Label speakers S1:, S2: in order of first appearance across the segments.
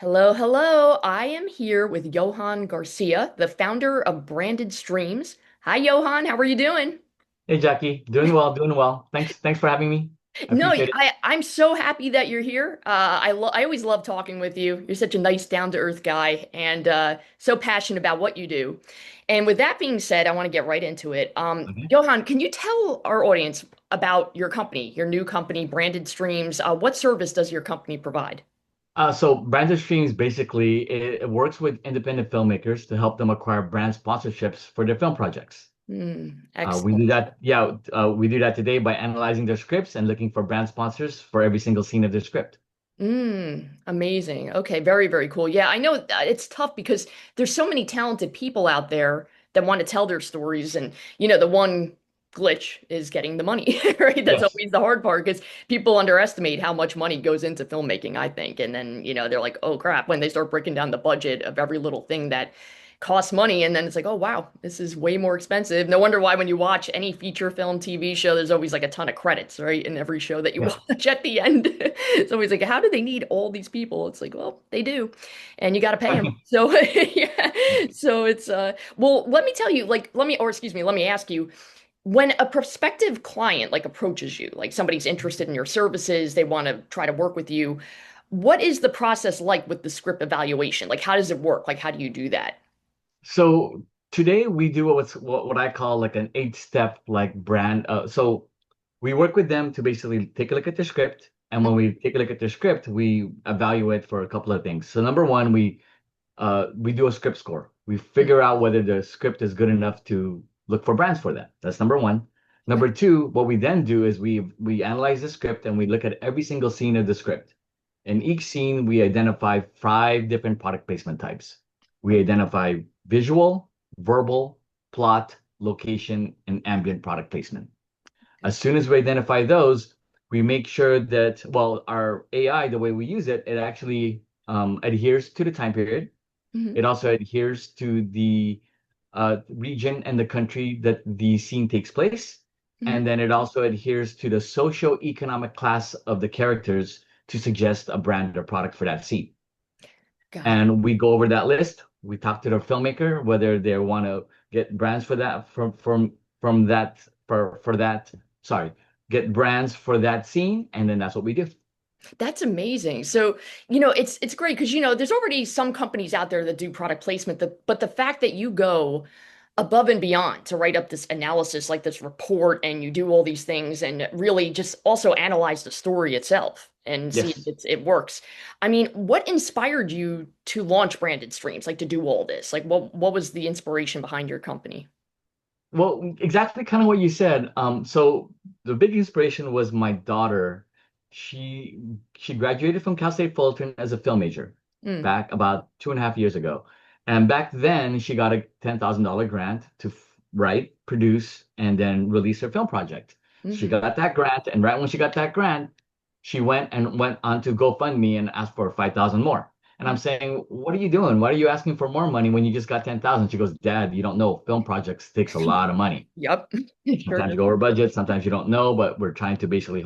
S1: Hello, hello. I am here with Johann Garcia, the founder of Branded Streams. Hi, Johann. How are you doing?
S2: Hey Jackie, doing well, doing well. Thanks for having me. I
S1: No,
S2: appreciate it.
S1: I'm so happy that you're here. I always love talking with you. You're such a nice, down-to-earth guy, and so passionate about what you do. And with that being said, I want to get right into it.
S2: Okay.
S1: Johann, can you tell our audience about your company, your new company, Branded Streams? What service does your company provide?
S2: So Branded Streams basically it works with independent filmmakers to help them acquire brand sponsorships for their film projects. We do
S1: Excellent.
S2: that, yeah, we do that today by analyzing their scripts and looking for brand sponsors for every single scene of their script.
S1: Amazing. Okay, very, very cool. Yeah, I know it's tough because there's so many talented people out there that want to tell their stories, and the one glitch is getting the money, right? That's
S2: Yes.
S1: always the hard part because people underestimate how much money goes into filmmaking, I think. And then, they're like, oh crap, when they start breaking down the budget of every little thing that costs money, and then it's like, oh wow, this is way more expensive. No wonder why when you watch any feature film TV show, there's always like a ton of credits, right? In every show that you
S2: Yes.
S1: watch at the end. It's always like, how do they need all these people? It's like, well, they do, and you got to pay them. So yeah, so it's well, let me tell you, like, or excuse me, let me ask you, when a prospective client like approaches you, like somebody's interested in your services, they want to try to work with you, what is the process like with the script evaluation? Like, how does it work? Like, how do you do that?
S2: So today we do what I call like an eight-step like brand. So we work with them to basically take a look at their script, and when we take a look at their script, we evaluate for a couple of things. So number one, we do a script score. We
S1: Mhm.
S2: figure out whether the script is good enough to look for brands for that. That's number one.
S1: Okay.
S2: Number two, what we then do is we analyze the script and we look at every single scene of the script. In each scene, we identify five different product placement types. We identify visual, verbal, plot, location, and ambient product placement. As soon as we identify those, we make sure that, well, our AI, the way we use it, it actually adheres to the time period.
S1: Mhm.
S2: It also adheres to the region and the country that the scene takes place.
S1: Mhm.
S2: And then it also adheres to the socio-economic class of the characters to suggest a brand or product for that scene.
S1: Got it.
S2: And we go over that list. We talk to the filmmaker whether they want to get brands for that from that for that. Sorry, get brands for that scene, and then that's what we do.
S1: That's amazing. So, it's great because there's already some companies out there that do product placement, but the fact that you go above and beyond to write up this analysis, like this report, and you do all these things and really just also analyze the story itself and see if
S2: Yes.
S1: it works. I mean, what inspired you to launch Branded Streams, like to do all this? Like what was the inspiration behind your company?
S2: Well, exactly kind of what you said. So the big inspiration was my daughter. She she graduated from Cal State Fullerton as a film major
S1: Mm,
S2: back about 2.5 years ago. And back then she got a $10,000 grant to write, produce, and then release her film project. She
S1: hmm.
S2: got that grant, and right when she got that grant, she went on to GoFundMe and asked for 5,000 more. And I'm saying, what are you doing? Why are you asking for more money when you just got 10,000? She goes, Dad, you don't know. Film projects takes a lot of money.
S1: Yep, it sure
S2: Sometimes you
S1: does.
S2: go over budget, sometimes you don't know, but we're trying to basically,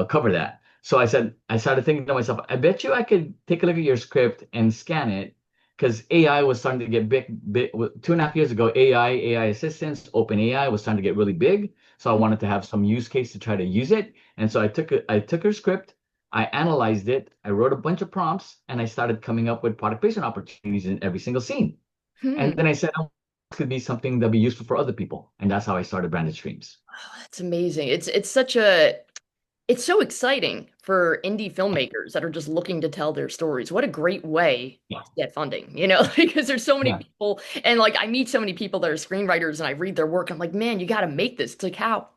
S2: cover that. So I started thinking to myself, I bet you I could take a look at your script and scan it because AI was starting to get big. 2.5 years ago, AI assistants, open AI was starting to get really big. So I wanted to have some use case to try to use it. And so I took her script, I analyzed it, I wrote a bunch of prompts, and I started coming up with product placement opportunities in every single scene.
S1: Hmm.
S2: And then I said, oh, this could be something that'd be useful for other people. And that's how I started Branded Streams.
S1: Oh, that's amazing. It's so exciting for indie filmmakers that are just looking to tell their stories. What a great way
S2: Yeah.
S1: to get funding, because there's so many
S2: Yeah.
S1: people, and like I meet so many people that are screenwriters and I read their work. I'm like, man, you got to make this. It's like how?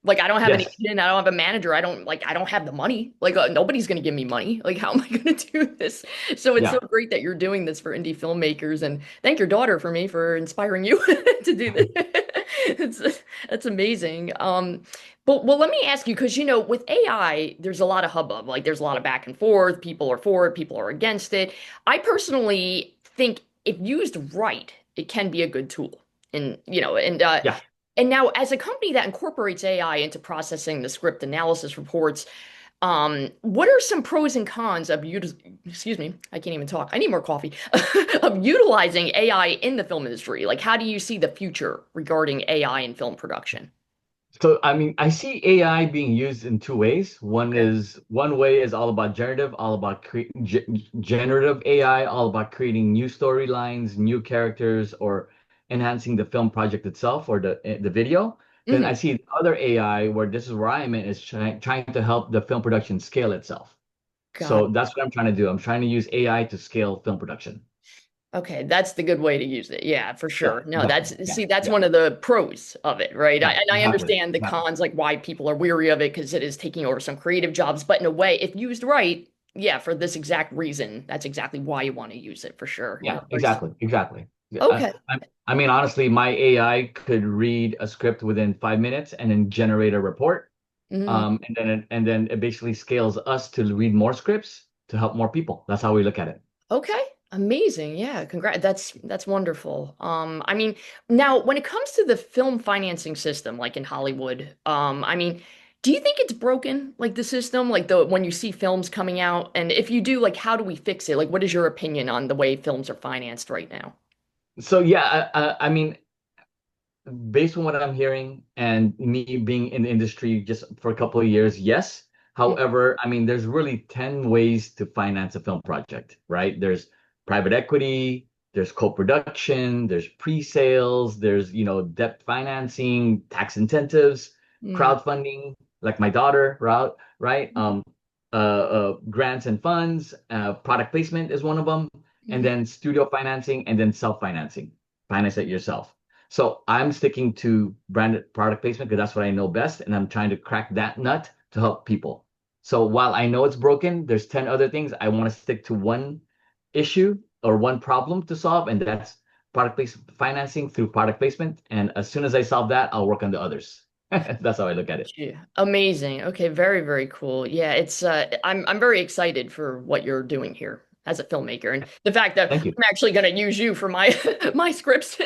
S1: Like I don't have an
S2: Yes.
S1: agent, I don't have a manager, I don't have the money. Like nobody's gonna give me money. Like how am I gonna do this? So it's so
S2: Yeah.
S1: great that you're doing this for indie filmmakers, and thank your daughter for me for inspiring you to do this. It's that's amazing. But well, let me ask you, because with AI, there's a lot of hubbub. Like there's a lot of back and forth. People are for it, people are against it. I personally think if used right, it can be a good tool.
S2: Yeah.
S1: And now, as a company that incorporates AI into processing the script analysis reports, What are some pros and cons of excuse me, I can't even talk. I need more coffee. Of utilizing AI in the film industry? Like, how do you see the future regarding AI in film production?
S2: So, I mean, I see AI being used in two ways.
S1: Okay.
S2: One way is all about generative, all about generative AI, all about creating new storylines, new characters, or enhancing the film project itself or the video. Then I
S1: Hmm.
S2: see the other AI where this is where I'm in is trying to help the film production scale itself.
S1: Got
S2: So that's what I'm trying to do. I'm trying to use AI to scale film production.
S1: Okay, that's the good way to use it. Yeah, for
S2: Yeah,
S1: sure. No,
S2: exactly.
S1: that's
S2: Yeah,
S1: see, that's
S2: yeah,
S1: one of the pros of it, right?
S2: yeah,
S1: And I
S2: exactly.
S1: understand the
S2: Exactly.
S1: cons, like why people are weary of it because it is taking over some creative jobs. But in a way, if used right, yeah, for this exact reason, that's exactly why you want to use it for sure. No,
S2: Yeah, exactly, exactly. Yeah,
S1: okay.
S2: I mean, honestly, my AI could read a script within 5 minutes and then generate a report.
S1: Mhm.
S2: And then it basically scales us to read more scripts to help more people. That's how we look at it.
S1: Okay. Amazing. Yeah, congrats. That's wonderful. I mean, now when it comes to the film financing system, like in Hollywood, I mean, do you think it's broken, like the system, like the when you see films coming out? And if you do, like, how do we fix it? Like, what is your opinion on the way films are financed right now?
S2: So yeah, I mean, based on what I'm hearing and me being in the industry just for a couple of years, yes.
S1: Mm,
S2: However, I mean, there's really 10 ways to finance a film project, right? There's private equity, there's co-production, there's pre-sales, there's, debt financing, tax incentives,
S1: mm,
S2: crowdfunding, like my daughter route, right? Grants and funds, product placement is one of them, and
S1: mhm.
S2: then studio financing, and then self-financing, finance it yourself. So I'm sticking to branded product placement because that's what I know best, and I'm trying to crack that nut to help people. So while I know it's broken, there's 10 other things. I want to stick to one issue or one problem to solve, and that's product placement financing through product placement. And as soon as I solve that, I'll work on the others. That's how I look at it.
S1: Yeah. Amazing. Okay, very, very cool. Yeah, it's I'm very excited for what you're doing here as a filmmaker and the fact that
S2: Thank you.
S1: I'm actually going to use you for my my scripts.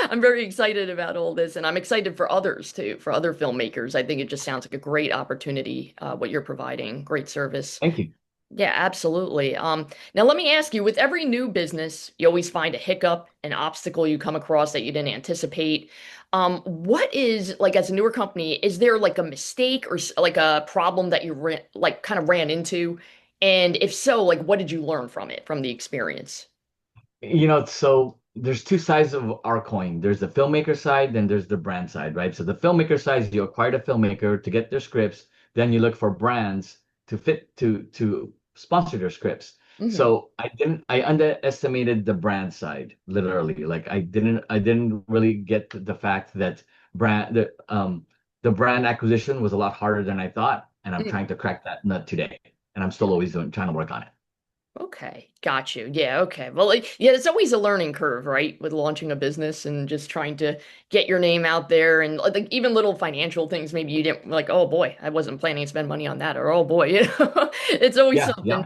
S1: I'm very excited about all this and I'm excited for others too, for other filmmakers. I think it just sounds like a great opportunity what you're providing. Great service.
S2: Thank you.
S1: Yeah, absolutely. Now let me ask you, with every new business, you always find a hiccup, an obstacle you come across that you didn't anticipate. What is like as a newer company, is there like a mistake or like a problem that you like kind of ran into? And if so, like what did you learn from it, from the experience?
S2: So there's two sides of our coin. There's the filmmaker side, then there's the brand side, right? So the filmmaker side is you acquire a filmmaker to get their scripts, then you look for brands to fit to sponsor their scripts.
S1: Hmm.
S2: So I underestimated the brand side, literally. Like I didn't really get the fact that the brand acquisition was a lot harder than I thought, and I'm trying to crack that nut today. And I'm still always trying to work on it.
S1: Okay, got you. Yeah, okay. Well, yeah, it's always a learning curve, right? With launching a business and just trying to get your name out there and like even little financial things maybe you didn't like, oh boy, I wasn't planning to spend money on that or oh boy, It's always
S2: Yeah,
S1: something,
S2: yeah.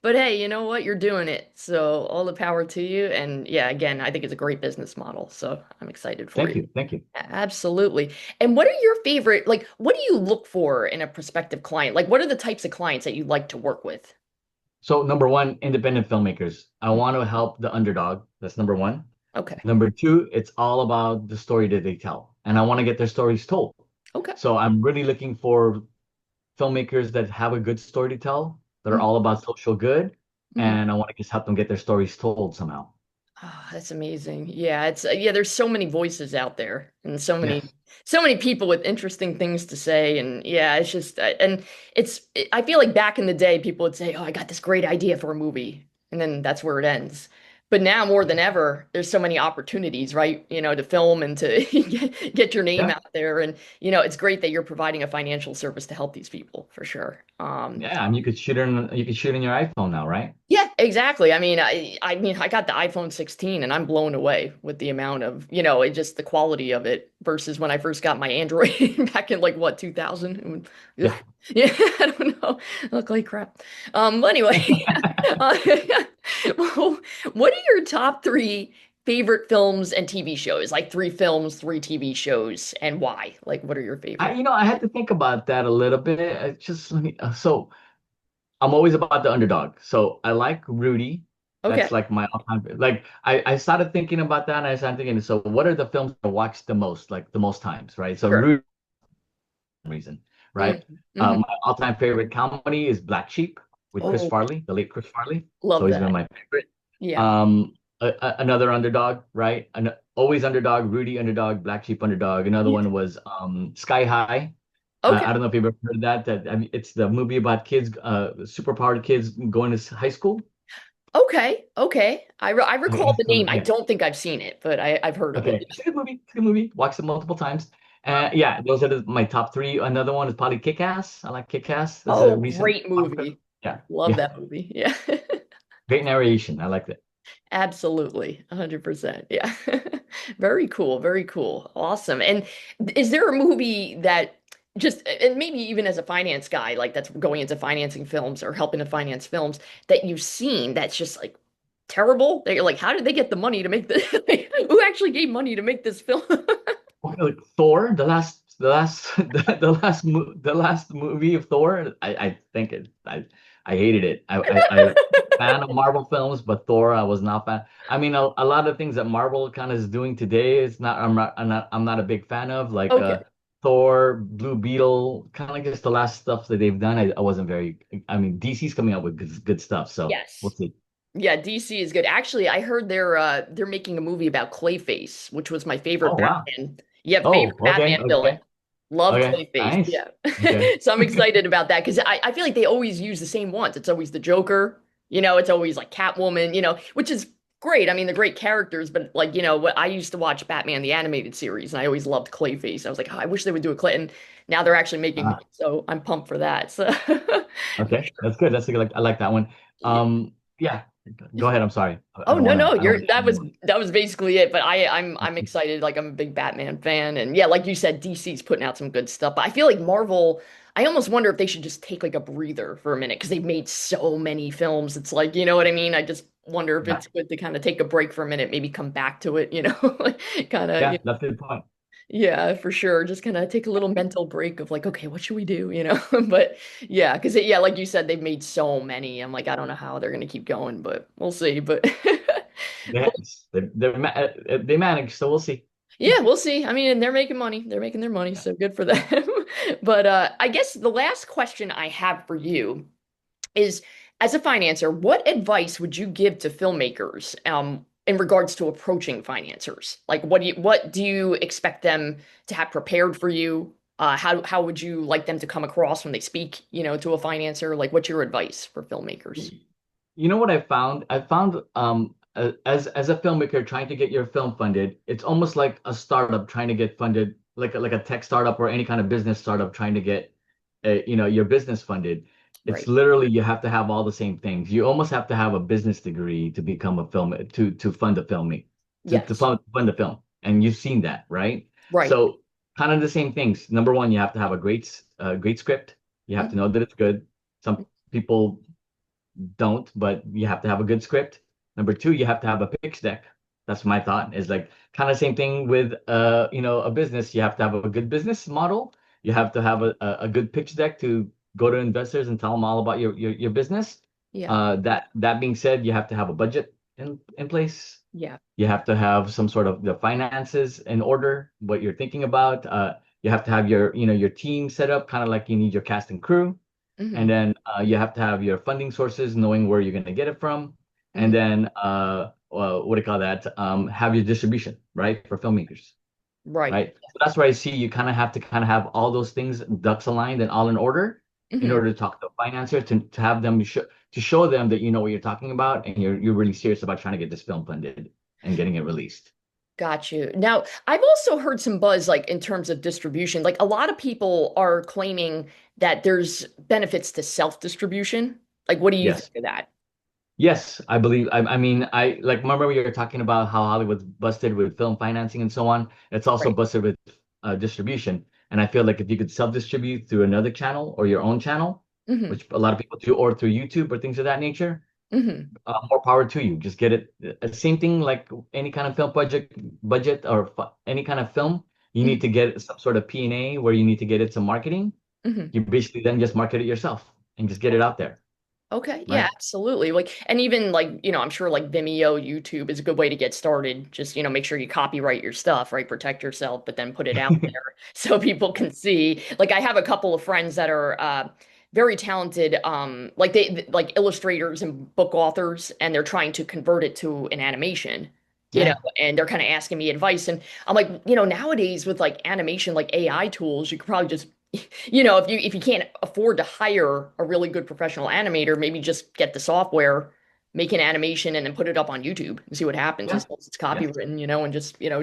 S1: but hey, you know what? You're doing it. So all the power to you and yeah, again, I think it's a great business model. So I'm excited for
S2: Thank
S1: you.
S2: you. Thank you.
S1: Absolutely. And what are your favorite, like, what do you look for in a prospective client? Like, what are the types of clients that you like to work with?
S2: So number one, independent filmmakers. I want to help the underdog. That's number one.
S1: Okay.
S2: Number two, it's all about the story that they tell, and I want to get their stories told.
S1: Okay.
S2: So I'm really looking for filmmakers that have a good story to tell, that are
S1: Mhm.
S2: all about social good,
S1: Mhm.
S2: and I want to just help them get their stories told somehow.
S1: Oh, that's amazing. Yeah, it's yeah, there's so many voices out there and
S2: Yes.
S1: so many people with interesting things to say and yeah, it's just and I feel like back in the day people would say, "Oh, I got this great idea for a movie." And then that's where it ends. But now more than ever, there's so many opportunities, right? You know, to film and to get your name
S2: Yeah.
S1: out there and it's great that you're providing a financial service to help these people for sure.
S2: Yeah. I mean, you could shoot in your iPhone now, right?
S1: Yeah, exactly. I mean, I got the iPhone 16 and I'm blown away with the amount of, it just the quality of it versus when I first got my Android back in like what, 2000? Ugh.
S2: Yeah.
S1: Yeah, I don't know. I look like crap. Anyway, uh, well, what are your top three favorite films and TV shows, like three films, three TV shows, and why? Like, what are your favorite?
S2: I had to think about that a little bit. So I'm always about the underdog. So I like Rudy.
S1: Okay,
S2: That's like my all-time. Like I started thinking about that, and I started thinking, so what are the films I watch the most, like the most times, right? So
S1: sure.
S2: Rudy, reason,
S1: Mm,
S2: right?
S1: hmm.
S2: My all-time favorite comedy is Black Sheep with Chris
S1: Oh,
S2: Farley, the late Chris Farley. It's
S1: love
S2: always been
S1: that.
S2: my favorite.
S1: Yeah.
S2: Another underdog, right? Always underdog, Rudy underdog, Black Sheep underdog. Another
S1: Yeah.
S2: one was Sky High.
S1: Okay.
S2: I don't know if you've ever heard of that. I mean, it's the movie about kids, superpowered kids going to high school.
S1: Okay. Okay. I recall
S2: Okay,
S1: the
S2: so
S1: name. I
S2: yeah,
S1: don't think I've seen it, but I've heard of it.
S2: okay, it's a good movie. It's a good movie. Watched it multiple times. Yeah, those are my top three. Another one is probably Kick-Ass. I like Kick-Ass. That's a
S1: Oh,
S2: recent.
S1: great movie.
S2: Yeah,
S1: Love
S2: yeah.
S1: that movie. Yeah.
S2: Great narration. I like that.
S1: Absolutely. 100%. Yeah. Very cool. Very cool. Awesome. And is there a movie that just, and maybe even as a finance guy, like that's going into financing films or helping to finance films that you've seen that's just like terrible? That you're like, how did they get the money to make this? Who actually gave money to make this film?
S2: Okay, like Thor, the last movie of Thor. I think I hated it. I fan of Marvel films, but Thor I was not fan. I mean, a lot of things that Marvel kind of is doing today is not. I'm not a big fan of. Like
S1: Okay.
S2: Thor, Blue Beetle, kind of like just the last stuff that they've done. I wasn't very. I mean, DC's coming up with good stuff, so we'll
S1: Yes.
S2: see.
S1: Yeah, DC is good. Actually, I heard they're making a movie about Clayface, which was my favorite
S2: Oh wow.
S1: Batman. Yeah,
S2: Oh,
S1: favorite
S2: okay,
S1: Batman villain.
S2: okay,
S1: Love
S2: okay.
S1: Clayface.
S2: Nice.
S1: Yeah.
S2: Okay.
S1: So I'm excited about that because I feel like they always use the same ones. It's always the Joker, it's always like Catwoman, which is great. I mean, they're great characters, but like, what I used to watch Batman the animated series and I always loved Clayface. I was like, oh, I wish they would do a Clay and now they're actually making one. So I'm pumped for that. So
S2: Okay, that's good. That's a good. I like that one. Yeah. Go ahead. I'm sorry. I
S1: Oh
S2: don't
S1: no
S2: want to.
S1: no
S2: I don't
S1: you're
S2: want to
S1: that
S2: add
S1: was
S2: more.
S1: that was basically it but I'm excited like I'm a big Batman fan and yeah like you said DC's putting out some good stuff but I feel like Marvel I almost wonder if they should just take like a breather for a minute because they've made so many films it's like you know what I mean I just wonder if
S2: Yeah.
S1: it's good to kind of take a break for a minute maybe come back to it kind of
S2: Yeah. That's a good point.
S1: yeah, for sure. Just kind of take a little mental break of like, okay, what should we do? But yeah, because yeah, like you said, they've made so many. I'm like, I don't know how they're gonna keep going, but we'll see. But
S2: They manage, so we'll see.
S1: yeah, we'll see. I mean, they're making money. They're making their money,
S2: Yeah.
S1: so good for them. But I guess the last question I have for you is, as a financer, what advice would you give to filmmakers in regards to approaching financiers? Like, what do you expect them to have prepared for you? How would you like them to come across when they speak, to a financer? Like, what's your advice for filmmakers?
S2: You know what I found? I found as a filmmaker trying to get your film funded, it's almost like a startup trying to get funded, like a tech startup or any kind of business startup trying to get your business funded. It's
S1: Right.
S2: literally you have to have all the same things. You almost have to have a business degree to become a film to fund a filming to
S1: Yes.
S2: fund the film. And you've seen that, right?
S1: Right.
S2: So kind of the same things. Number one, you have to have a great script. You have to
S1: Mhm.
S2: know that it's good. Some people don't, but you have to have a good script. Number two, you have to have a pitch deck. That's my thought. Is like kind of same thing with a business. You have to have a good business model. You have to have a good pitch deck to go to investors and tell them all about your business.
S1: Yeah.
S2: That being said, you have to have a budget in place.
S1: Yeah.
S2: You have to have some sort of the finances in order, what you're thinking about. You have to have your team set up, kind of like you need your cast and crew. And
S1: Hmm.
S2: then you have to have your funding sources, knowing where you're going to get it from. And
S1: Hmm.
S2: then what do you call that? Have your distribution, right, for filmmakers,
S1: Right.
S2: right? So that's where I see you kind of have to kind of have all those things ducks aligned and all in order in
S1: Hmm.
S2: order to talk to a financier to have them to show them that you know what you're talking about and you're really serious about trying to get this film funded and getting it released.
S1: Got you. Now, I've also heard some buzz, like in terms of distribution. Like a lot of people are claiming that there's benefits to self-distribution. Like, what do you think
S2: Yes.
S1: of that?
S2: Yes, I believe. I mean, I like remember we were talking about how Hollywood's busted with film financing and so on. It's also
S1: Right.
S2: busted with distribution. And I feel like if you could self-distribute through another channel or your own channel,
S1: Hmm.
S2: which a lot of people do, or through YouTube or things of that nature,
S1: Hmm.
S2: More power to you. Just get it. Same thing like any kind of film budget or any kind of film. You need to get some sort of P&A where you need to get it some marketing.
S1: Hmm.
S2: You basically then just market it yourself and just get it out there,
S1: Okay, yeah,
S2: right?
S1: absolutely. Like, and even like, I'm sure like Vimeo, YouTube is a good way to get started. Just, make sure you copyright your stuff, right? Protect yourself, but then put it out there so people can see. Like, I have a couple of friends that are very talented, like like illustrators and book authors, and they're trying to convert it to an animation,
S2: Yeah,
S1: and they're kind of asking me advice. And I'm like, nowadays with like animation, like AI tools, you could probably just if you can't afford to hire a really good professional animator, maybe just get the software, make an animation, and then put it up on YouTube and see what happens
S2: yeah,
S1: as long as it's
S2: yeah,
S1: copywritten, and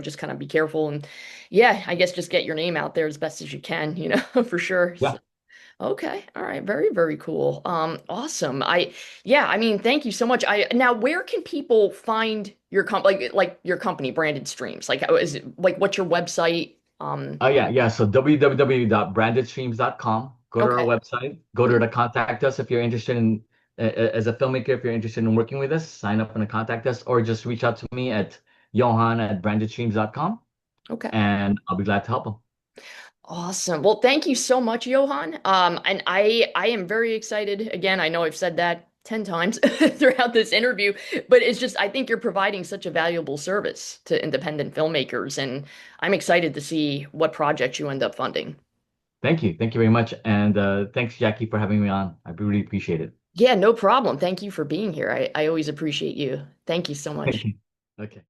S1: just kind of be careful and yeah, I guess just get your name out there as best as you can, for sure.
S2: yeah.
S1: So, okay, all right, very, very cool. Awesome. Yeah, I mean, thank you so much. Now, where can people find your like your company, Branded Streams? Like, is it like what's your website?
S2: Oh yeah, yeah. So www.brandedstreams.com. Go to our
S1: Okay.
S2: website. Go to the contact us if you're interested in as a filmmaker. If you're interested in working with us, sign up and contact us, or just reach out to me at Johann@brandedstreams.com,
S1: Okay.
S2: and I'll be glad to help them.
S1: Awesome. Well, thank you so much, Johan. And I am very excited. Again, I know I've said that 10 times throughout this interview, but it's just I think you're providing such a valuable service to independent filmmakers, and I'm excited to see what projects you end up funding.
S2: Thank you very much, and thanks Jackie for having me on. I really appreciate it.
S1: Yeah, no problem. Thank you for being here. I always appreciate you. Thank you so
S2: Thank
S1: much.
S2: you. Okay.